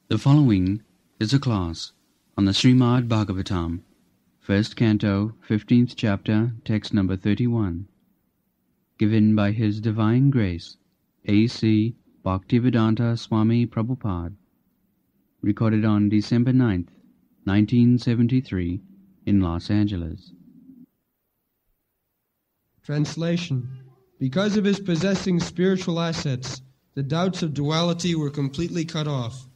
The following is a class on the Srimad Bhagavatam, 1st Canto, 15th Chapter, text number 31, given by His Divine Grace, A.C. Bhaktivedanta Swami Prabhupada, recorded on December 9th, 1973, in Los Angeles. Translation. Because of his possessing spiritual assets, the doubts of duality were completely cut off.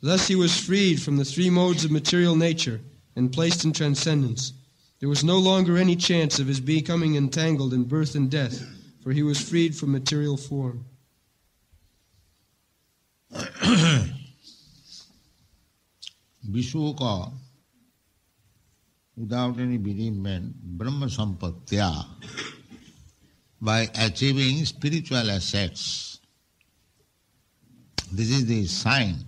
Thus he was freed from the three modes of material nature and placed in transcendence. There was no longer any chance of his becoming entangled in birth and death, for he was freed from material form. Vishoka, without any bereavement, Brahma Sampatya, by achieving spiritual assets. This is the sign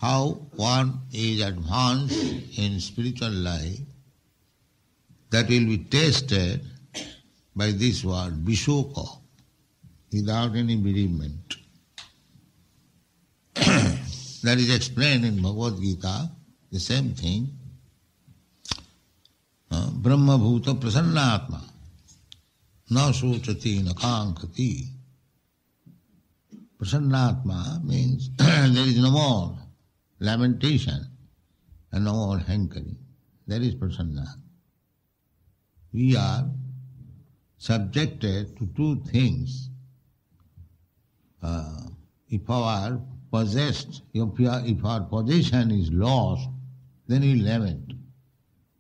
how one is advanced in spiritual life, that will be tested by this word, Vishoka, without any bereavement. That is explained in Bhagavad Gita, the same thing. Brahma bhuta prasannatma, na sochati na kankati. Prasannatma means there is no more lamentation and no more hankering. That is prasanna. We are subjected to two things. If our possession is lost, then we lament.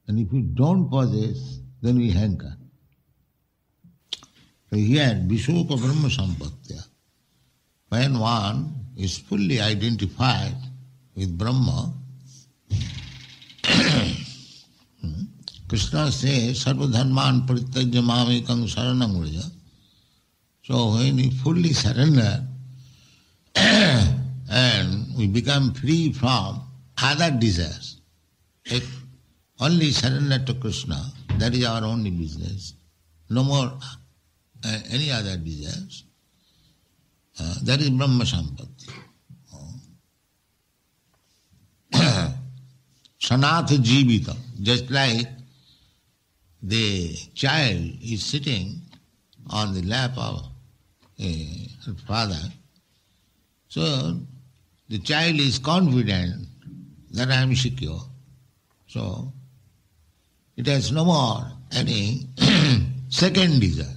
And if we don't possess, then we hanker. So here, Vishoka Brahma Sampatya, when one is fully identified with Brahma, Krishna says, Sarva dharman parityajya mamekam saranam vraja. So when we fully surrender and we become free from other desires, only surrender to Krishna, that is our only business. No more any other desires. That is Brahma Sampatti. Sanatha Jivita, just like the child is sitting on the lap of her father, so the child is confident that I am secure. So it has no more any second desire.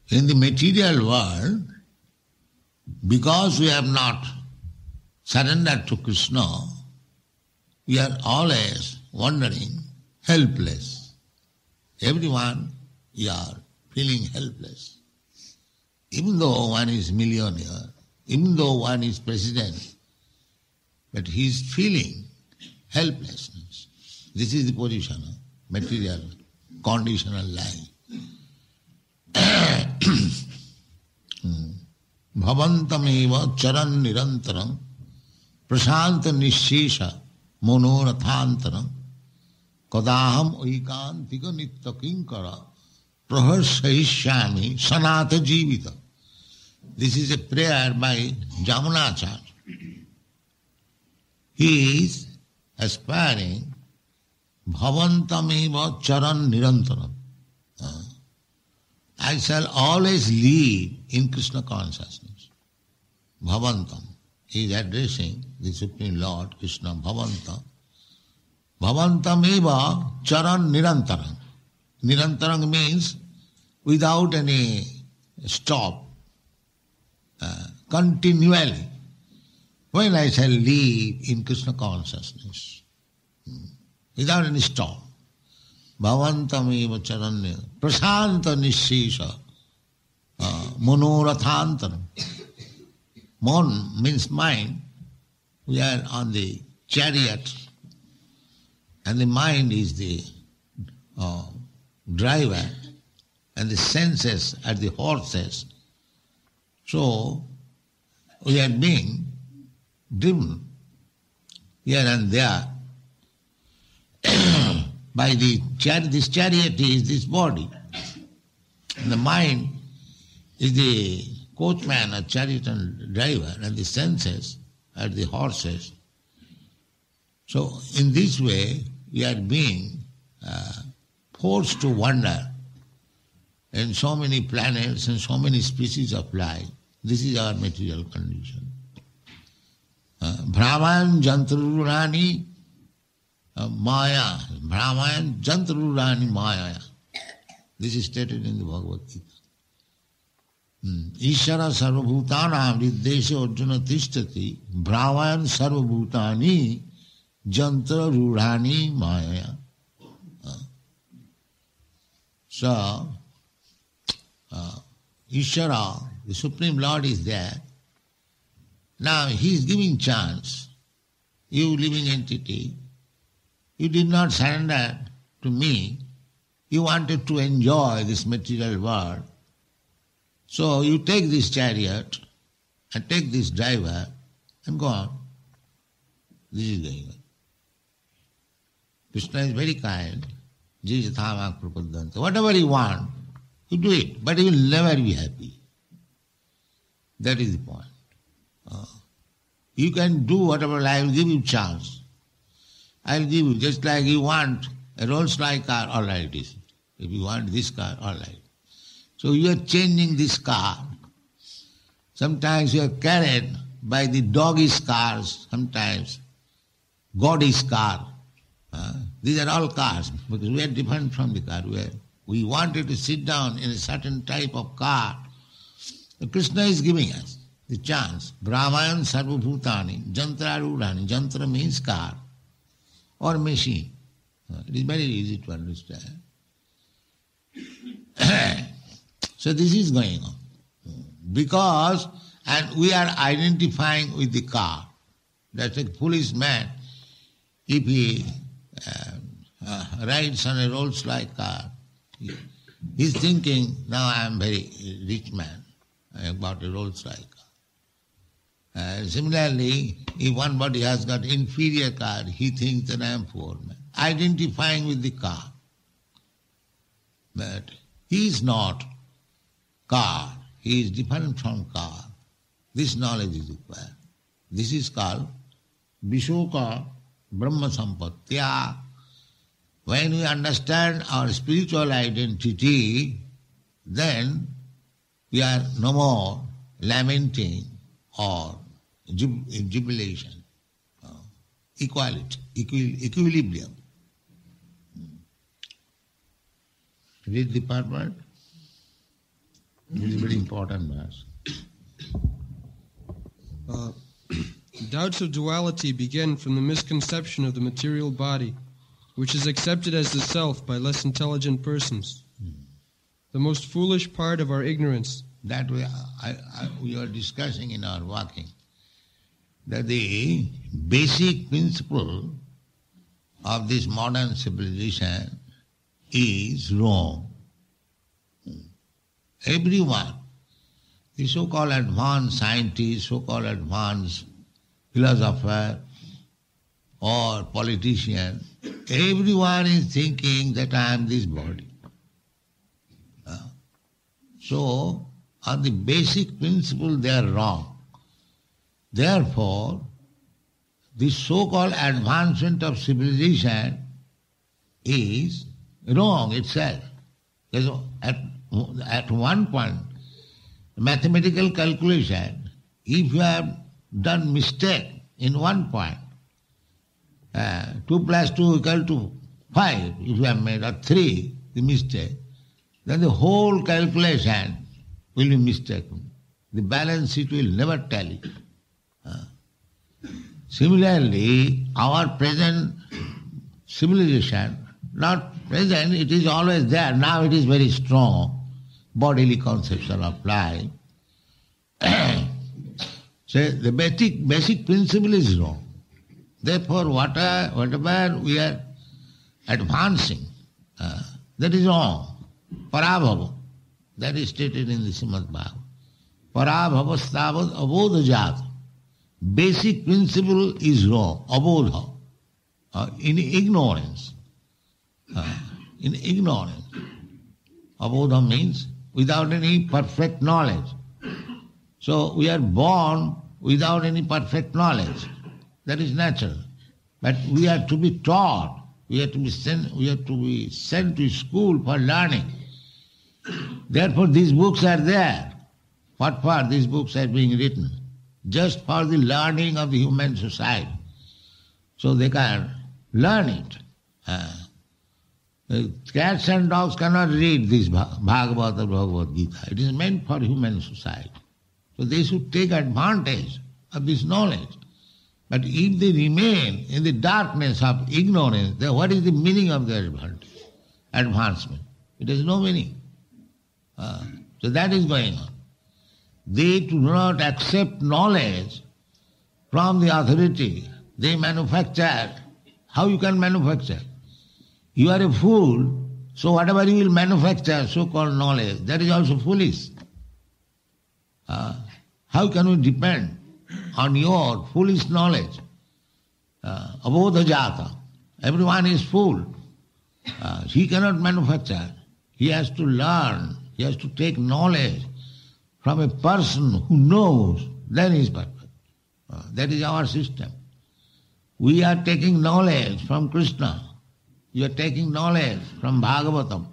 In the material world, because we have not surrendered to Krishna, we are always wandering, helpless. Everyone, we are feeling helpless. Even though one is millionaire, even though one is president, but he is feeling helplessness. This is the position of material, conditional life. Bhavantameva charan nirantaram prashanta nishesha monorathantaram kadaham oikantika nitya kinkara praharsahishyami sanata jivita. This is a prayer by Jamunacharya. He is aspiring Bhavantameva charan nirantaram. I shall always live in Krishna consciousness. Bhavantam. He is addressing the Supreme Lord, Krishna, Bhavantam. Bhavantam eva charan nirantaram. Nirantaram means without any stop, continually. When I shall live in Krishna consciousness, without any stop. Bhavantam eva charanya prasanta nishesha monorathantaram. Mon means mind. We are on the chariot and the mind is the driver and the senses are the horses. So we are being driven here and there by the chariot. This chariot is this body. And the mind is the coachman, a chariot and driver, and the senses are the horses. So in this way, we are being forced to wander in so many planets and so many species of life. This is our material condition. Brahman jantrurani maya. Brahman jantrurani maya. This is stated in the Bhagavad Gita. Ishara sarvabhutanam riddesha arjuna tishtati Brahman sarvabhutani jantrurani maya. So, Ishara, the Supreme Lord is there. Now He is giving chance. You living entity, you did not surrender to me. You wanted to enjoy this material world. So you take this chariot and take this driver and go on. This is going on. Krishna is very kind. Whatever you want, you do it, but you will never be happy. That is the point. You can do whatever I will give you chance. I will give you, just like you want a Rolls-Royce car, all right it is. If you want this car, all right. So you are changing this car. Sometimes you are carried by the doggy's cars, sometimes God's car. These are all cars, because we are different from the car. We wanted to sit down in a certain type of car. Krishna is giving us the chance. Brahman sarvabhutani, jantrarudhani. Jantra means car or machine. It is very easy to understand. So this is going on. Because, and we are identifying with the car. That's a foolish man. If he rides on a Rolls-Royce car, he's thinking, now I am very rich man. I have got a Rolls-Royce car. Similarly, if one body has got inferior car, he thinks that I am poor man. Identifying with the car. But he is not car. He is different from car. This knowledge is required. This is called Vishoka Brahma Sampatya. When we understand our spiritual identity, then we are no more lamenting or jubilation. Equality, equilibrium. Read the part word. This is very important verse. Doubts of duality begin from the misconception of the material body, which is accepted as the self by less intelligent persons. The most foolish part of our ignorance. That we are discussing in our walking, that the basic principle of this modern civilization is wrong. Everyone, the so-called advanced scientist, so-called advanced philosopher or politician, everyone is thinking that I am this body. So, on the basic principle they are wrong. Therefore, the so-called advancement of civilization is wrong itself. Because at one point, mathematical calculation, if you have done mistake in one point, 2 plus 2 equal to 5, if you have made a 3, the mistake, then the whole calculation will be mistaken. The balance sheet will never tally. Similarly, our present civilization, not present, it is always there. Now it is very strong, bodily conception of life. So the basic principle is wrong. Therefore, whatever we are advancing, that is wrong. Parabhava, that is stated in the Srimad Bhagavatam. Parabhavastavad abodhajat. Basic principle is wrong, abodha, in ignorance. In ignorance. Abodha means without any perfect knowledge. So we are born without any perfect knowledge. That is natural. But we are to be taught, we are to be sent to school for learning. Therefore these books are there. What for these books are being written? Just for the learning of the human society. So they can learn it. Cats and dogs cannot read this Bhagavad or Bhagavad Gita. It is meant for human society. So they should take advantage of this knowledge. But if they remain in the darkness of ignorance, then what is the meaning of their advancement? It has no meaning. So that is going on. They do not accept knowledge from the authority. They manufacture. How you can manufacture? You are a fool, so whatever you will manufacture, so-called knowledge, that is also foolish. How can we depend on your foolish knowledge? Abodha jata. Everyone is fool. He cannot manufacture. He has to learn. He has to take knowledge from a person who knows, then he is perfect. That is our system. We are taking knowledge from Krishna. You are taking knowledge from Bhagavatam.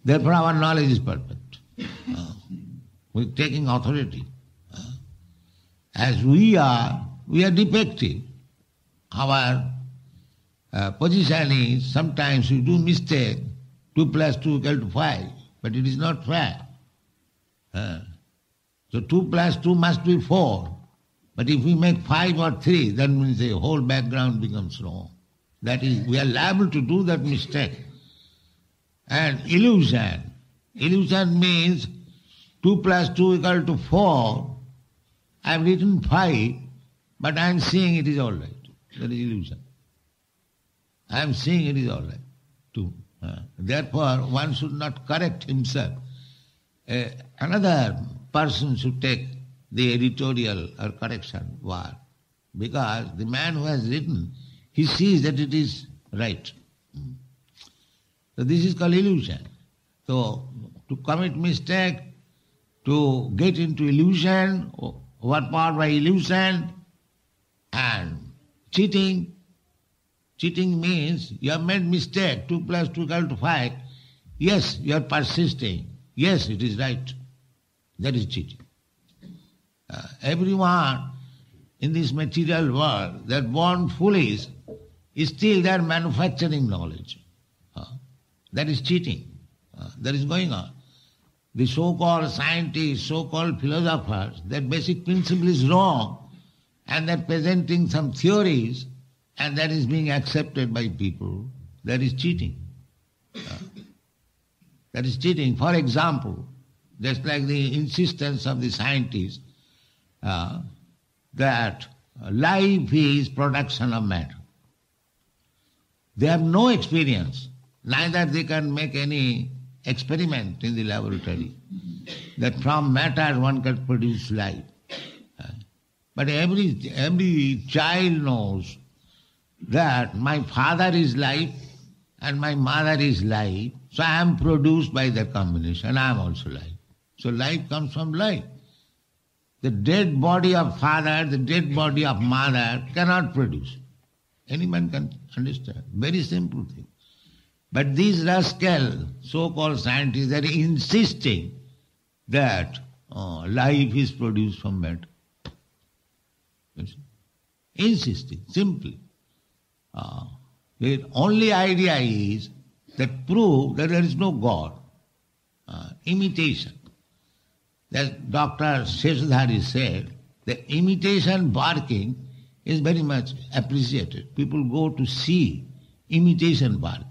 Therefore our knowledge is perfect. We are taking authority. As we are defective. Our position is, sometimes we do mistake, 2 plus 2 equal to 5, but it is not fair. So 2 plus 2 must be 4. But if we make 5 or 3, then means the whole background becomes wrong. That is, we are liable to do that mistake. And illusion. Illusion means 2 plus 2 equal to 4. I have written 5, but I am seeing it is all right. That is illusion. I am seeing it is all right too. Therefore, one should not correct himself. Another person should take the editorial or correction work, because the man who has written, he sees that it is right. So this is called illusion. So to commit mistake, to get into illusion, overpowered by illusion, and cheating. Cheating means you have made mistake, 2 plus 2 equal to 5. Yes, you are persisting. Yes, it is right. That is cheating. Everyone in this material world, they are born foolish, is still they are manufacturing knowledge. That is cheating. That is going on. The so-called scientists, so-called philosophers, their basic principle is wrong, and they are presenting some theories, and that is being accepted by people. That is cheating. That is cheating. For example, just like the insistence of the scientists that life is production of matter. They have no experience, neither they can make any experiment in the laboratory that from matter one can produce life. But every child knows that my father is life and my mother is life, so I am produced by that combination, I am also life. So life comes from life. The dead body of father, the dead body of mother cannot produce. Anyone can understand. Very simple thing. But these rascals, so-called scientists, they are insisting that life is produced from matter. Insisting, simply. The only idea is that prove that there is no God. Imitation. That Dr. Seshadhari said, the imitation barking is very much appreciated. People go to see imitation barking.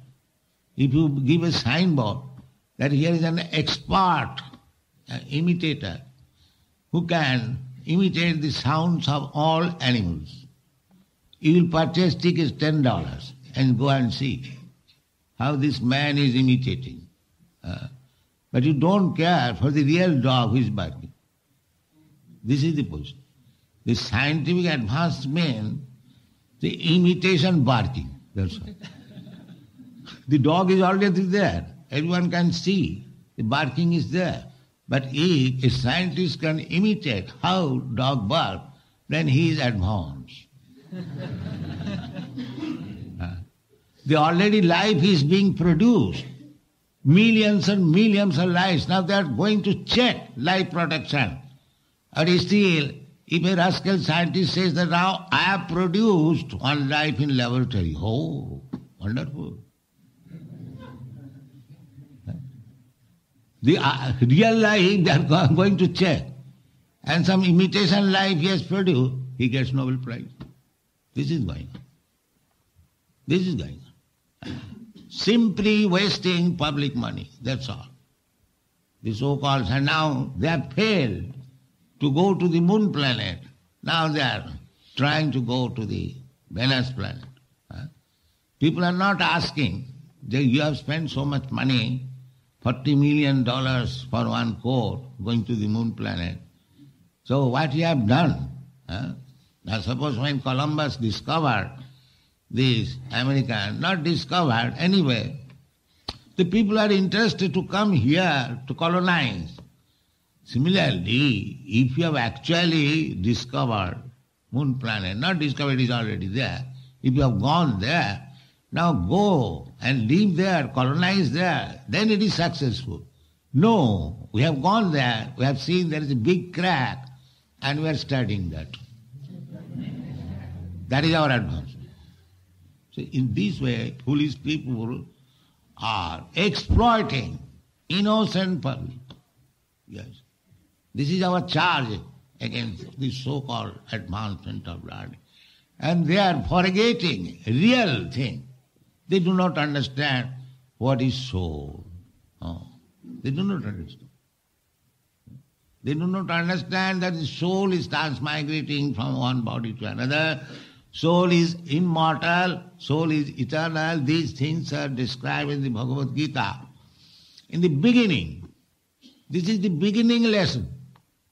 If you give a signboard that here is an expert imitator who can imitate the sounds of all animals, you will purchase tickets $10 and go and see how this man is imitating. But you don't care for the real dog who is barking. This is the position. The scientific advancement, the imitation barking, that's all. The dog is already there. Everyone can see. The barking is there. But if a scientist can imitate how dog barks, then he is advanced. The already life is being produced. Millions and millions of lives. Now they are going to check life protection. But still, if a rascal scientist says that now I have produced one life in laboratory, oh, wonderful. The real life they are going to check. And some imitation life he has produced, he gets Nobel Prize. This is going on. This is going on. Simply wasting public money, that's all. The so-called, and now they have failed to go to the moon planet. Now they are trying to go to the Venus planet. People are not asking, you have spent so much money, $40 million for one court going to the moon planet. So what you have done? Now suppose when Columbus discovered this American, not discovered anyway, the people are interested to come here to colonize. Similarly, if you have actually discovered moon planet, not discovered, it is already there. If you have gone there, now go and live there, colonize there, then it is successful. No, we have gone there, we have seen there is a big crack, and we are studying that. That is our advancement. So in this way, foolish people are exploiting innocent public. Yes. This is our charge against this so-called advancement of learning. And they are forgetting real thing. They do not understand what is soul. Oh, they do not understand. They do not understand that the soul is transmigrating from one body to another. Soul is immortal, soul is eternal. These things are described in the Bhagavad Gita. In the beginning, this is the beginning lesson.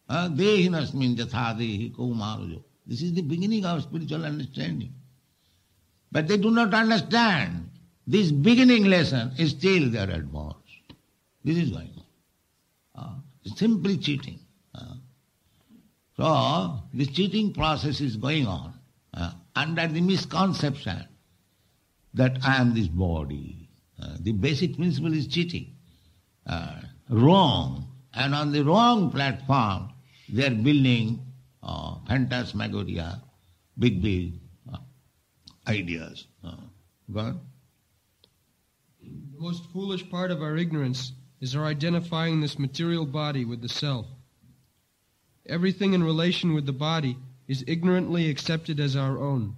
Dehinasmin jatha dehi kaumarujo. This is the beginning of spiritual understanding. But they do not understand. This beginning lesson is still their advance. This is going on. Simply cheating. So, this cheating process is going on under the misconception that I am this body. The basic principle is cheating. Wrong. And on the wrong platform, they are building phantasmagoria, big ideas. Go on. The most foolish part of our ignorance is our identifying this material body with the self. Everything in relation with the body is ignorantly accepted as our own.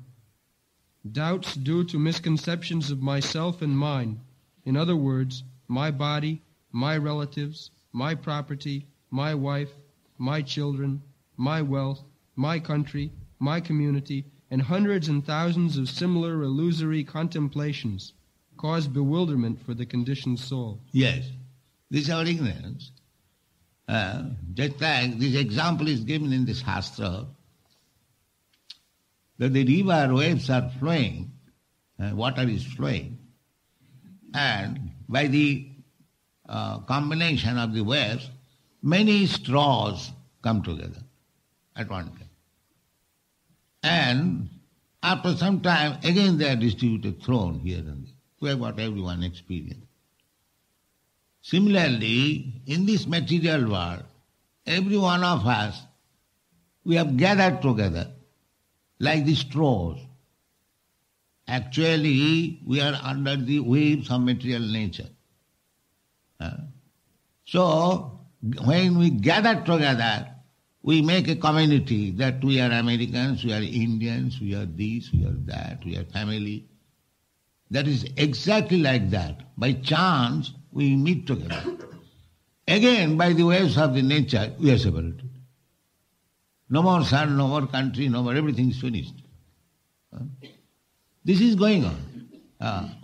Doubts due to misconceptions of myself and mine, in other words, my body, my relatives, my property, my wife, my children, my wealth, my country, my community, and hundreds and thousands of similar illusory contemplations cause bewilderment for the conditioned soul. Yes, this is our ignorance. Just like this example is given in the Shastra, that the river waves are flowing, water is flowing, and by the combination of the waves, many straws come together at one time. And after some time, again they are distributed, thrown here and there. We have got everyone experience. Similarly, in this material world, every one of us, we have gathered together like the straws. Actually, we are under the waves of material nature. So, when we gather together, we make a community that we are Americans, we are Indians, we are this, we are that, we are family. That is exactly like that. By chance, we meet together. Again, by the waves of the nature, we are separated. No more sun, no more country, no more, everything is finished. This is going on.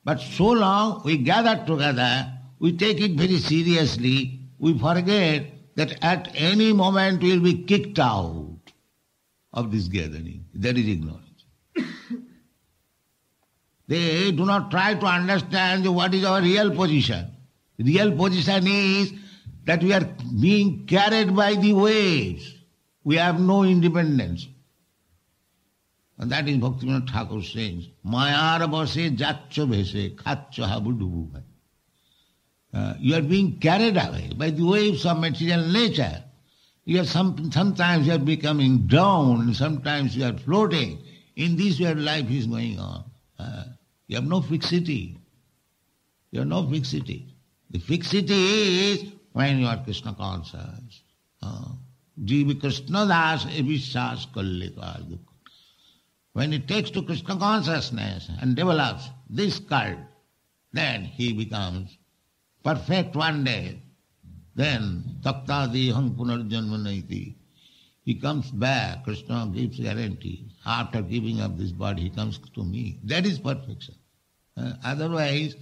But so long we gather together, we take it very seriously, we forget that at any moment we will be kicked out of this gathering. That is ignorance. They do not try to understand what is our real position. Real position is that we are being carried by the waves. We have no independence. And that is Bhaktivinoda Thakur saying, Mayar base jaccho bhese khacho habu dubu bhai. You are being carried away by the waves of material nature. You are sometimes you are becoming down, sometimes you are floating. In this way life is going on. You have no fixity. You have no fixity. The fixity is when you are Krishna conscious. Jiva Krishna das evishas kallikar. When he takes to Krishna consciousness and develops this cult, then he becomes perfect one day. Then takta deham punarjanmanaiti. He comes back, Krishna gives guarantee. After giving up this body, he comes to me. That is perfection. Otherwise,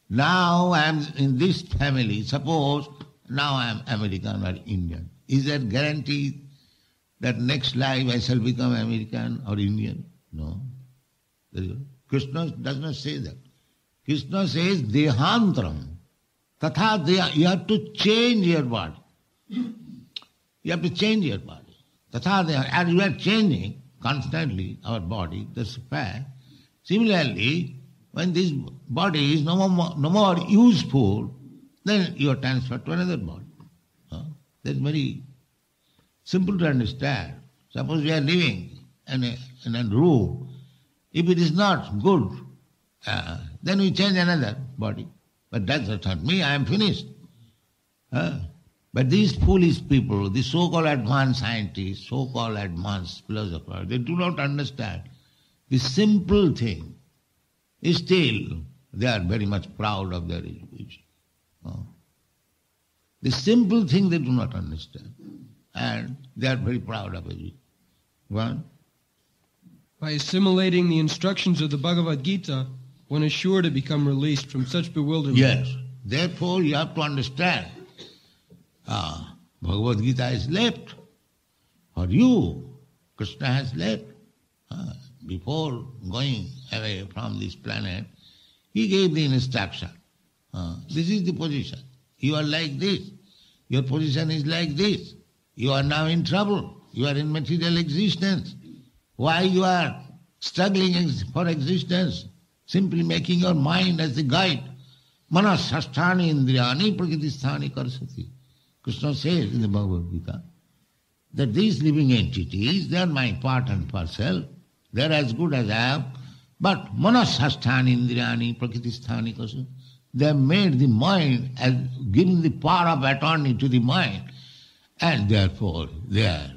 now I am in this family, suppose now I am American or Indian. Is there guarantee that next life I shall become American or Indian? No. Krishna does not say that. Krishna says dehantram. Tatha, you have to change your body. You have to change your body. Tatha, as you are changing constantly our body, that's a fact. Similarly, when this body is no more useful, then you are transferred to another body. That's very simple to understand. Suppose we are living in a room. If it is not good, then we change another body. But that's not me, I am finished. But these foolish people, the so-called advanced scientists, so-called advanced philosophers, they do not understand the simple thing. Still, they are very much proud of their education. The simple thing they do not understand. And they are very proud of it. One. By assimilating the instructions of the Bhagavad Gita, one is sure to become released from such bewilderment. Yes. Therefore, you have to understand. Bhagavad Gita is left. For you, Krishna has left. Before going away from this planet, he gave the instruction. This is the position. You are like this. Your position is like this. You are now in trouble. You are in material existence. Why you are struggling for existence? Simply making your mind as the guide. Manas sasthani indriyani prakritisthani karsati. Krishna says in the Bhagavad Gita that these living entities, they are my part and parcel. They are as good as I am. But manas sasthani indriyani prakritisthani karsati. They have made the mind, as given the power of attorney to the mind, and therefore they are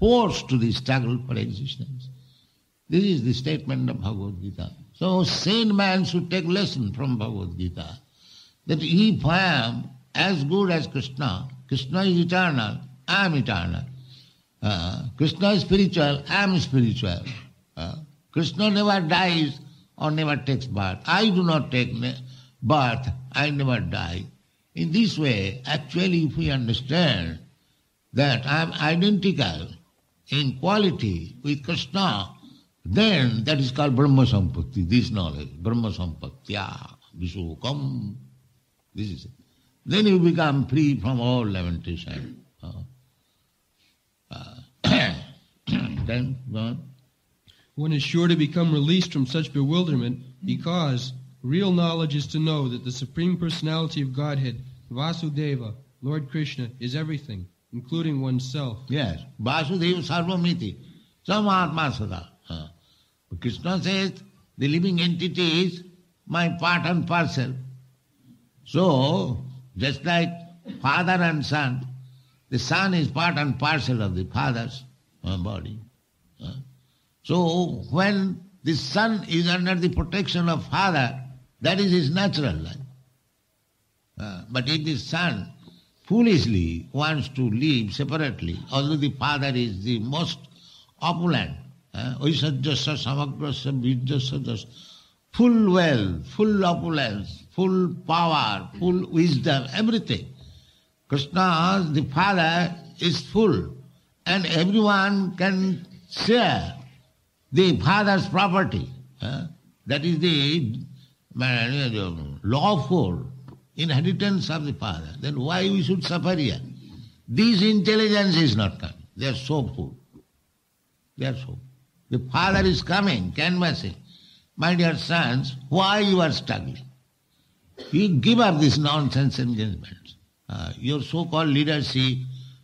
forced to the struggle for existence. This is the statement of Bhagavad Gita. So sane man should take lesson from Bhagavad Gita, that if I am as good as Krishna, Krishna is eternal, I am eternal. Krishna is spiritual, I am spiritual. Krishna never dies or never takes birth. I do not take birth, I never die. In this way, actually, if we understand that I am identical in quality with Krishna, then that is called Brahma Sampatti, this knowledge, Brahma Sampatya, Vishukam. This is it. Then you become free from all lamentation. Then, go on. One is sure to become released from such bewilderment because real knowledge is to know that the Supreme Personality of Godhead, Vasudeva, Lord Krishna, is everything, including oneself. Yes, Vasudeva Sarvamiti, Samatma Sada. Krishna says, the living entity is my part and parcel. So, just like father and son, the son is part and parcel of the father's body. So, when the son is under the protection of father, that is his natural life. But if the son foolishly wants to live separately, although the father is the most opulent, Vaisajyasya samagrasya vijyasya, full wealth, full opulence, full power, full wisdom, everything. Krishna, the father, is full, and everyone can share the father's property. That is the lawful inheritance of the Father, then why we should suffer here? This intelligence is not coming. They are so poor. They are so poor. The Father is coming, canvassing. My dear sons, why you are struggling? You give up this nonsense engagements. Your so-called leadership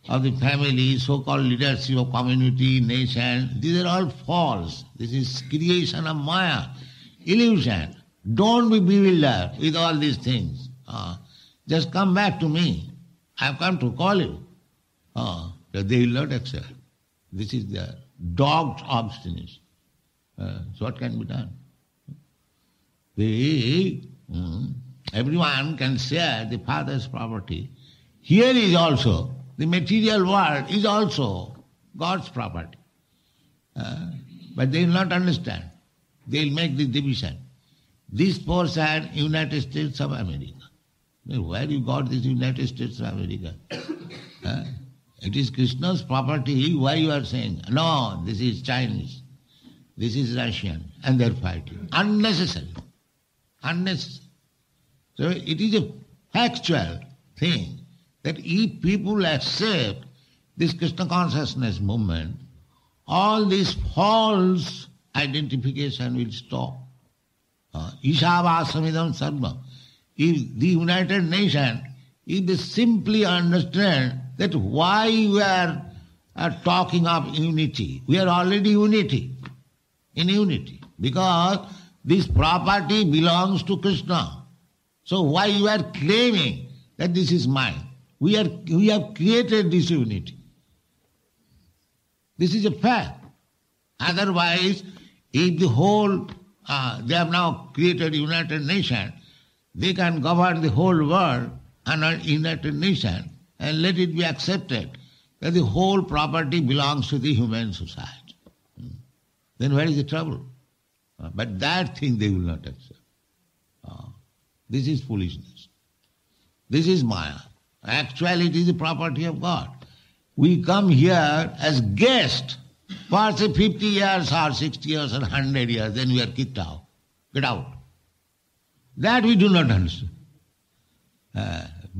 of the family, so-called leadership of community, nation, these are all false. This is creation of Maya, illusion. Don't be bewildered with all these things. Just come back to me. I have come to call you. They will not accept. This is their dogged obstinacy. So what can be done? Everyone can share the Father's property. Here is also, the material world is also God's property. But they will not understand. They will make this division. This portion, United States of America. Where you got this United States of America? It is Krishna's property. Why you are saying, no, this is Chinese, this is Russian, and they are fighting. Unnecessary. Unnecessary. So it is a factual thing that if people accept this Krishna consciousness movement, all this false identification will stop. Ishavasamidam sarva. If the United Nations, if they simply understand that why we are talking of unity, we are already in unity, because this property belongs to Krishna. So why you are claiming that this is mine? We have created this unity. This is a fact. Otherwise, if the whole, they have now created United Nations, they can govern the whole world under United Nations and let it be accepted that the whole property belongs to the human society. Then where is the trouble? But that thing they will not accept. This is foolishness. This is Maya. Actually, it is the property of God. We come here as guests for say 50 years or 60 years or 100 years, then we are kicked out. Get out. That we do not understand.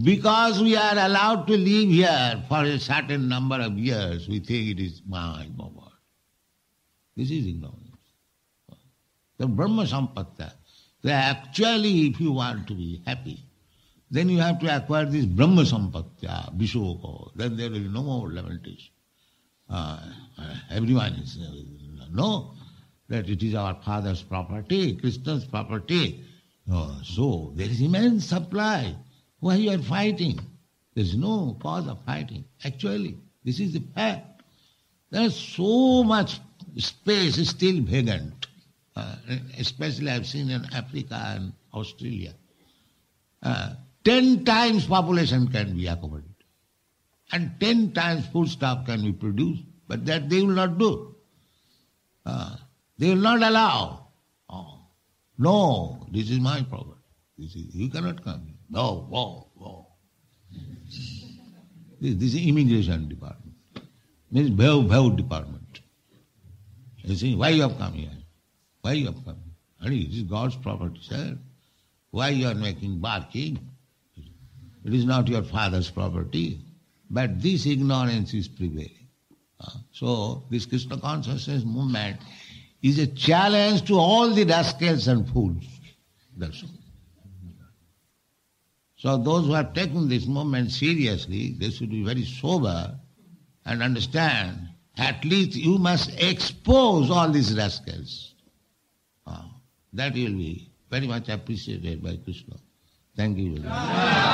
Because we are allowed to live here for a certain number of years, we think it is my God. This is ignorance. The Brahma Sampatya. So actually, if you want to be happy, then you have to acquire this Brahma Sampatya, Vishoko. Then there will be no more lamentation. Everyone is know that it is our Father's property, Krishna's property. So there is immense supply. Why you are fighting? There is no cause of fighting. Actually, this is the fact. There is so much space still vacant. Especially I have seen in Africa and Australia. 10 times population can be accommodated. And 10 times foodstuff can be produced. But that they will not do. They will not allow. No, this is my property. You cannot come here. No. This is immigration department. This is Bhav department. You see, why you have come here? Why you have come? Honey, it is God's property, sir. Why you are making barking? It is not your father's property. But this ignorance is prevailing. So this Krishna consciousness movement is a challenge to all the rascals and fools. That's all. So those who have taken this movement seriously, they should be very sober and understand, at least you must expose all these rascals. That will be very much appreciated by Krishna. Thank you very much.